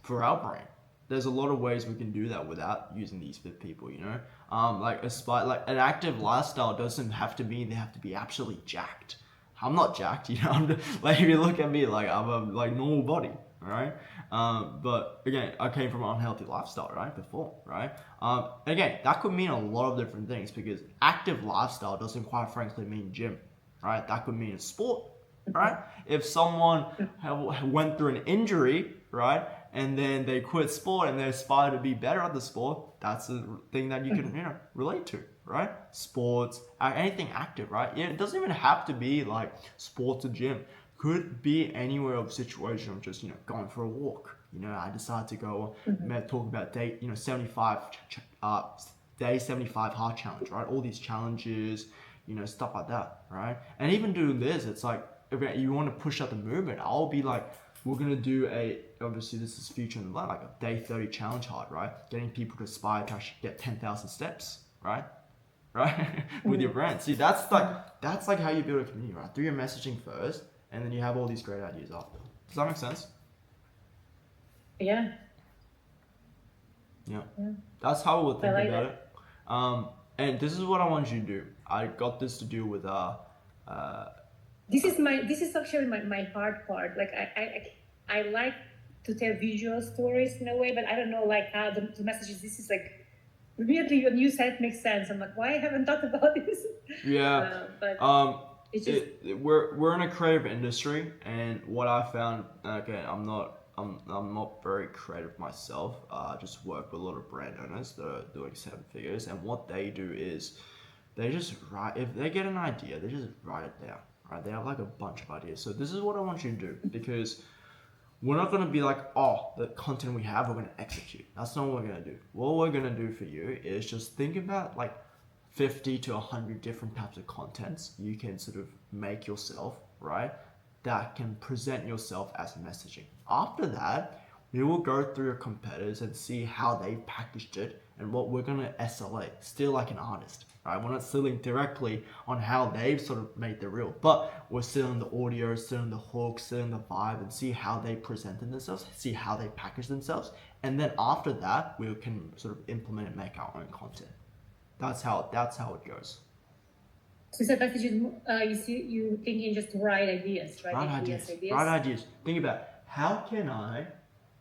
for our brand. There's a lot of ways we can do that without using these fit people, you know? Like an active lifestyle doesn't have to mean they have to be absolutely jacked. I'm not jacked, you know? I'm just, like, if you look at me, like, I'm a like normal body, right? But again, I came from an unhealthy lifestyle, right? Before, right? Again, that could mean a lot of different things because active lifestyle doesn't quite frankly mean gym, right? That could mean a sport, right? If someone went through an injury, right? And then they quit sport and they aspire to be better at the sport, that's a thing that you can, you know, relate to, right? Sports, anything active, right? Yeah, it doesn't even have to be like sports or gym. Could be anywhere of situation of just, you know, going for a walk. You know, I decided to go talk about day 75 heart challenge, right? All these challenges, you know, stuff like that, right? And even doing this, it's like, if you want to push out the movement, I'll be like, we're going to do obviously this is future in the like a day 30 challenge hard, right? Getting people to aspire to actually get 10,000 steps, right? With your brand. See, that's like how you build a community, right? Do your messaging first, and then you have all these great ideas after. Does that make sense? Yeah. That's how we'll think about it. And this is what I want you to do. I got this to do with This is actually my hard part. Like I like to tell visual stories in a way, but I don't know like how the messages. This is like Weirdly, when you said it makes sense. I'm like, why I haven't thought about this? Yeah. But it's just We're in a creative industry, and what I found, okay, I'm not very creative myself. I just work with a lot of brand owners that are doing 7 figures, and what they do is they just write. If they get an idea, they just write it down. Right? They have like a bunch of ideas. So this is what I want you to do, because we're not going to be like, oh, the content we have, we're going to execute. That's not what we're going to do. What we're going to do for you is just think about like 50 to 100 different types of contents you can sort of make yourself, right? That can present yourself as messaging. After that, we will go through your competitors and see how they packaged it and what we're going to SLA, still like an artist, right? We're not stealing directly on how they've sort of made the reel, but we're still in the audio, still in the hook, still in the vibe, and see how they presented themselves, see how they package themselves, and then after that, we can sort of implement and make our own content. That's how it goes. so that is you thinking just to write ideas, right? Write ideas. Think about how can I,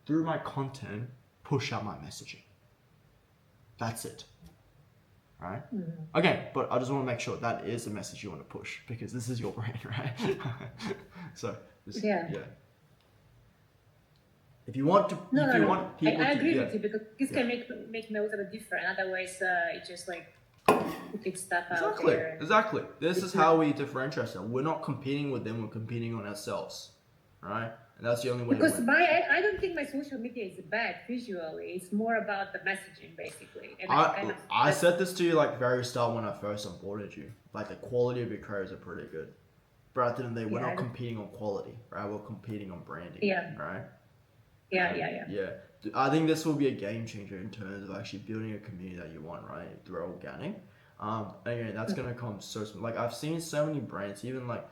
through my content, push out my messaging. That's it. Right? Okay, but I just want to make sure that is the message you want to push, because this is your brand, right? So Yeah. If you want to, want people I to, agree with you, because this can make me a little bit different. Otherwise, it's just like putting stuff out there. Exactly. This is how we differentiate ourselves. We're not competing with them. We're competing on ourselves, right? And that's the only way. Because to win. I don't think my social media is bad visually. It's more about the messaging, basically. And I said this to you like very start when I first onboarded you. Like the quality of your creators are pretty good. But at the end of the day, we're not competing on quality, right? We're competing on branding, right? Yeah. I think this will be a game changer in terms of actually building a community that you want, right? Through organic. Again, that's gonna come so smooth. Like I've seen so many brands, even like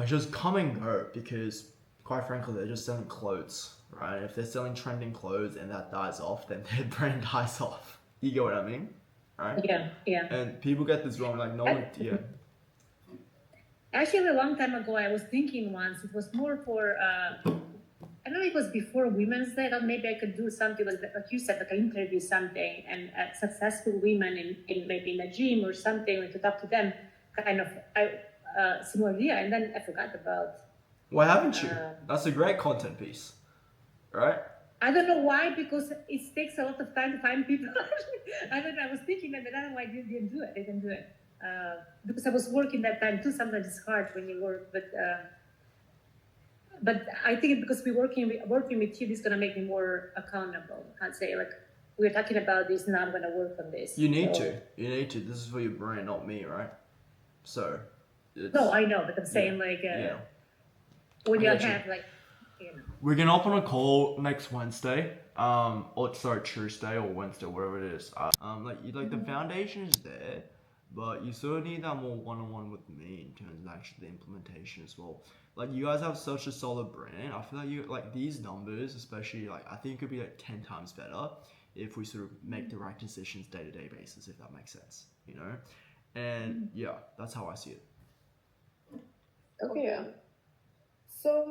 just come and go, because quite frankly, they're just selling clothes, right? If they're selling trending clothes and that dies off, then their brand dies off. You get what I mean, right? Yeah. And people get this wrong, like no one, Actually, a long time ago, I was thinking once it was more for. I don't know if it was before Women's Day, or maybe I could do something like you said, like an interview something, and successful women in maybe in a gym or something, like to talk to them, kind of similar idea, and then I forgot about. Why haven't you? That's a great content piece, right? I don't know why, because it takes a lot of time to find people. I don't know. I was thinking that, but I don't know why I didn't do it. I didn't do it because I was working that time too. Sometimes it's hard when you work, but I think because we're working with you, this is gonna make me more accountable. I'd say like we're talking about this, now I'm gonna work on this. You need to. This is for your brand, not me, right? So. No, I know, but I'm saying when you have like. We're gonna hop on a call next Wednesday, or sorry, Tuesday or Wednesday, whatever it is. The foundation is there, but you sort of need that more one-on-one with me in terms of actually the implementation as well. Like you guys have such a solid brand. I feel like you like these numbers, especially like I think it could be like 10 times better if we sort of make the right decisions day-to-day basis, if that makes sense, you know. And yeah, that's how I see it. Okay. So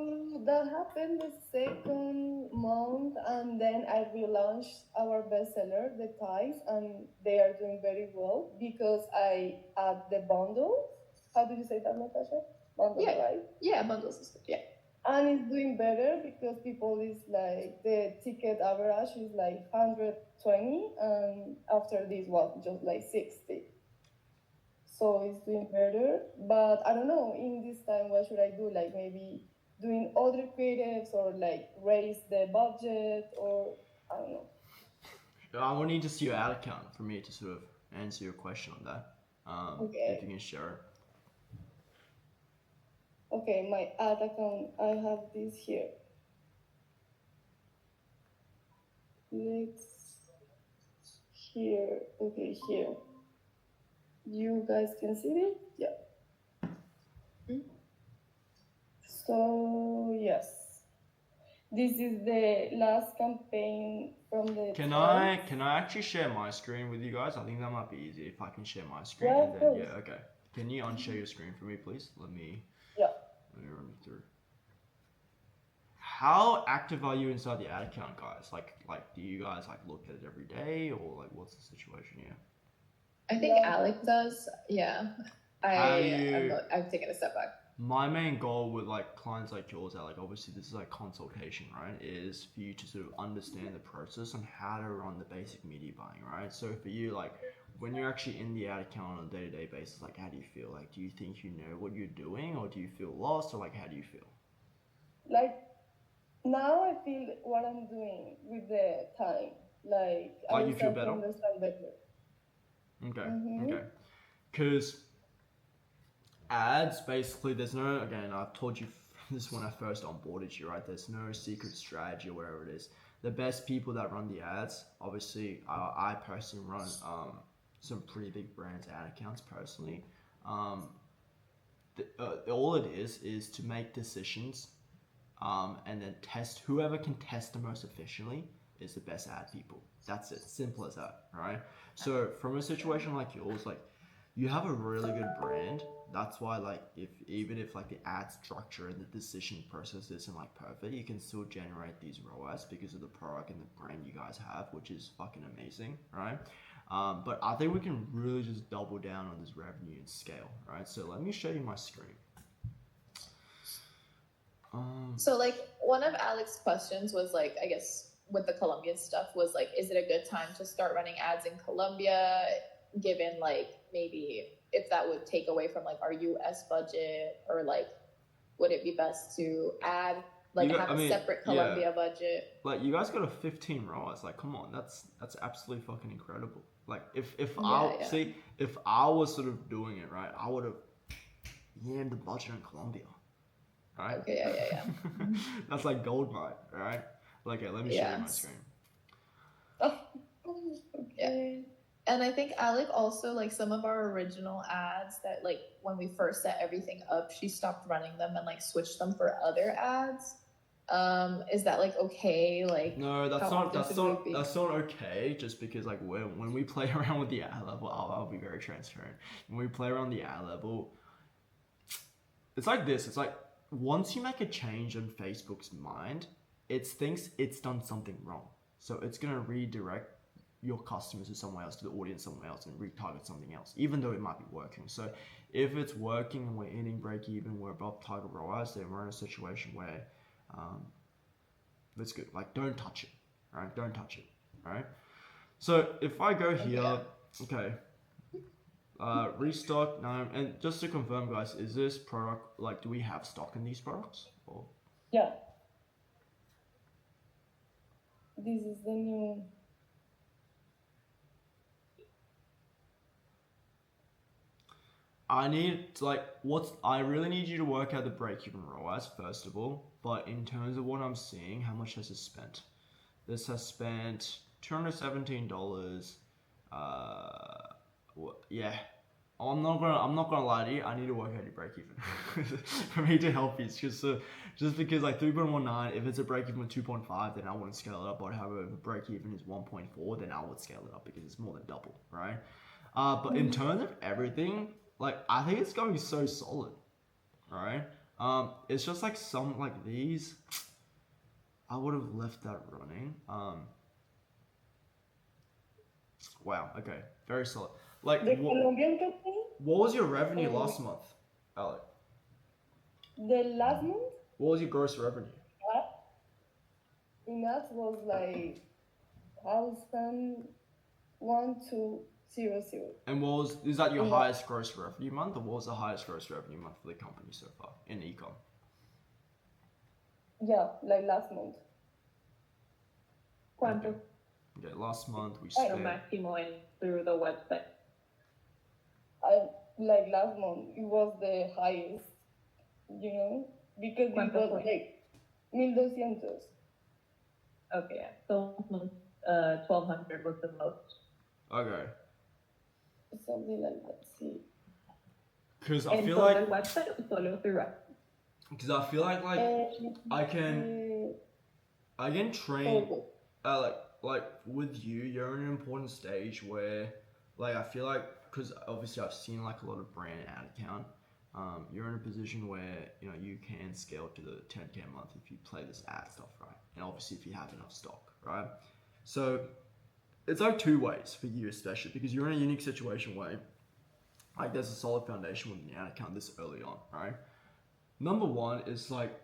that happened the second month, and then I relaunched our bestseller, The Ties, and they are doing very well because I add the bundle. How do you say that, Natasha? Bundle, right? Yeah, bundle system. Yeah. And it's doing better because people is like, the ticket average is like 120, and after this was just like 60. So it's doing better, but I don't know, in this time, what should I do? Like maybe doing other creatives or like raise the budget, or I don't know. I will need to see your ad account for me to sort of answer your question on that. Okay. If you can share it. Okay, my ad account, I have this here. Here. You guys can see it? Yeah. So, yes. This is the last campaign from the... Can I actually share my screen with you guys? I think that might be easy if I can share my screen. Yeah, and then, okay. Can you unshare your screen for me, please? Let me run you through. how active are you inside the ad account, guys? Like do you guys like look at it every day, or like what's the situation here? I think Yeah. Alec does. Yeah. How do you- I've taken a step back. My main goal with like clients like yours, like obviously this is like consultation, right? Is for you to sort of understand the process and how to run the basic media buying, right? So for you, like when you're actually in the ad account on a day-to-day basis, like how do you feel? Like do you think you know what you're doing, or do you feel lost, or like how do you feel? Like now I feel what I'm doing with the time. Like I Like you feel start to better? understand better. Okay, Mhm. okay. Because ads, basically, there's no, again, I've told you this when I first onboarded you, right? There's no secret strategy or whatever it is. The best people that run the ads, obviously, I personally run some pretty big brands ad accounts personally. All it is to make decisions and then test. Whoever can test the most efficiently is the best ad people. That's it. Simple as that, right? So from a situation like yours, like you have a really good brand. That's why, like, even if like the ad structure and the decision process isn't like perfect, you can still generate these ROAS because of the product and the brand you guys have, which is fucking amazing, right? But I think we can really just double down on this revenue and scale, right? So let me show you my screen. So like one of Alex's questions was like, I guess with the Colombian stuff was like, is it a good time to start running ads in Colombia, given like maybe if that would take away from like our US budget, or like would it be best to add like have a separate Colombia budget? Like you guys got a 15 ROAS. Like come on, that's absolutely fucking incredible. Like if if I was sort of doing it right, I would have yammed the budget in Colombia. Right? Okay, yeah. That's like gold mine, right? Like, okay, let me show you my screen. Oh, okay. And I think Alec also, like some of our original ads that like when we first set everything up, she stopped running them and like switched them for other ads. Is that like okay? Like no, that's how not okay. Just because like when we play around with the ad level, I'll be very transparent. When we play around the ad level, it's like this. It's like once you make a change in Facebook's mind, it thinks it's done something wrong. So it's gonna redirect your customers to somewhere else, to the audience somewhere else, and retarget something else, even though it might be working. So if it's working and we're hitting break even, we're above target ROAS, then we're in a situation where that's good. Like don't touch it, right? Don't touch it, right? So if I go here, okay. Restock now, and just to confirm, guys, is this product like? Do we have stock in these products? Or Yeah. This is the new. I really need you to work out the break-even ROAS first of all. But in terms of what I'm seeing, how much has it spent? This has spent $217. Yeah. I'm not gonna lie to you. I need to work out your break even for me to help you. Just because like 3.19, if it's a break even of 2.5, then I wouldn't scale it up. But however, if a break even is 1.4, then I would scale it up because it's more than double, right? But in terms of everything, like I think it's going so solid, right? It's just like some like these, I would have left that running. Wow. Okay. Very solid. Like The Colombian company, what was your revenue last month, Alec? the last month, What was your gross revenue? in ads was like 1,200. And is that your highest gross revenue month, or what was the highest gross revenue month for the company so far in ecom? Yeah, like last month. ¿Cuánto? Okay, last month we Lo spent. máximo through the website. Like last month, it was the highest, because it ¿Cuánto was fue? like 1,200. Okay, yeah. So 1,200 was the most. Okay. Something like that. See. Because I And feel so like the website or solo through app? I can train like with you. You're in an important stage where like I feel like, because obviously I've seen like a lot of brand ad account, you're in a position where you can scale to the 10K a month if you play this ad stuff right, and obviously if you have enough stock, right? So it's like two ways for you, especially because you're in a unique situation where like there's a solid foundation with an ad account this early on, right? Number one is like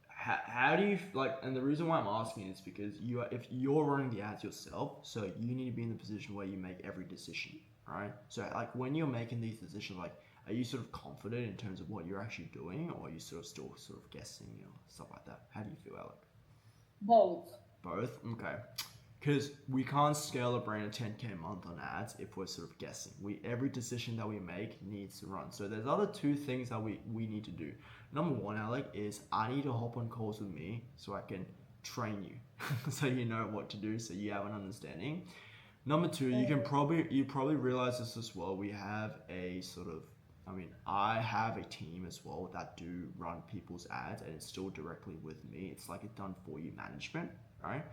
how do you like, and the reason why I'm asking is because if you're running the ads yourself, so you need to be in the position where you make every decision, right? So like when you're making these decisions, like are you sort of confident in terms of what you're actually doing, or are you still sort of guessing, stuff like that? How do you feel, Alec? Both. Both? Okay. Because we can't scale a brand at 10K a month on ads if we're sort of guessing. Every decision that we make needs to run. So there's other two things that we need to do. Number one, Alec, is I need to hop on calls with me so I can train you, so you know what to do, so you have an understanding. Number two, you probably realize this as well. We have a sort of, I have a team as well that do run people's ads, and it's still directly with me. It's like a done for you management, right?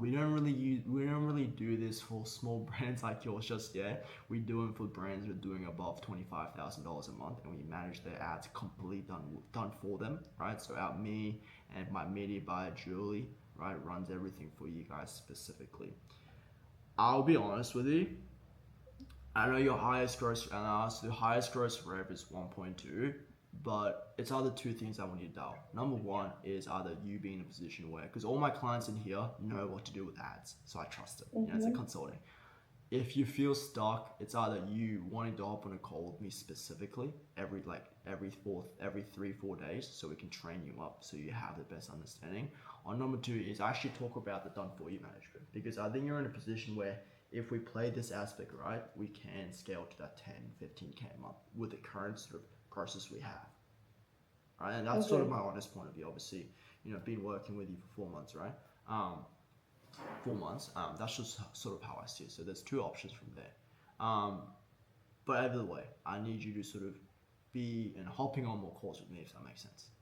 We don't really do this for small brands like yours just yet. We do it for brands who are doing above $25,000 a month, and we manage their ads completely done for them, right? So me and my media buyer Julie, right, runs everything for you guys specifically. I'll be honest with you. I know the highest gross rev is 1.2. But it's either two things I want you to dial. Number one is either you being in a position where, because all my clients in here know what to do with ads, so I trust it. It's a consulting. If you feel stuck, it's either you wanting to hop on a call with me specifically every 3-4 days, so we can train you up so you have the best understanding. Or number two is actually talk about the done for you management, because I think you're in a position where if we play this aspect right, we can scale to that 10-15K a month with the current sort of process we have, right? And that's sort of my honest point of view. Obviously, been working with you for 4 months, right? 4 months. That's just sort of how I see it. So there's two options from there. But either way, I need you to sort of be hopping on more calls with me, if that makes sense.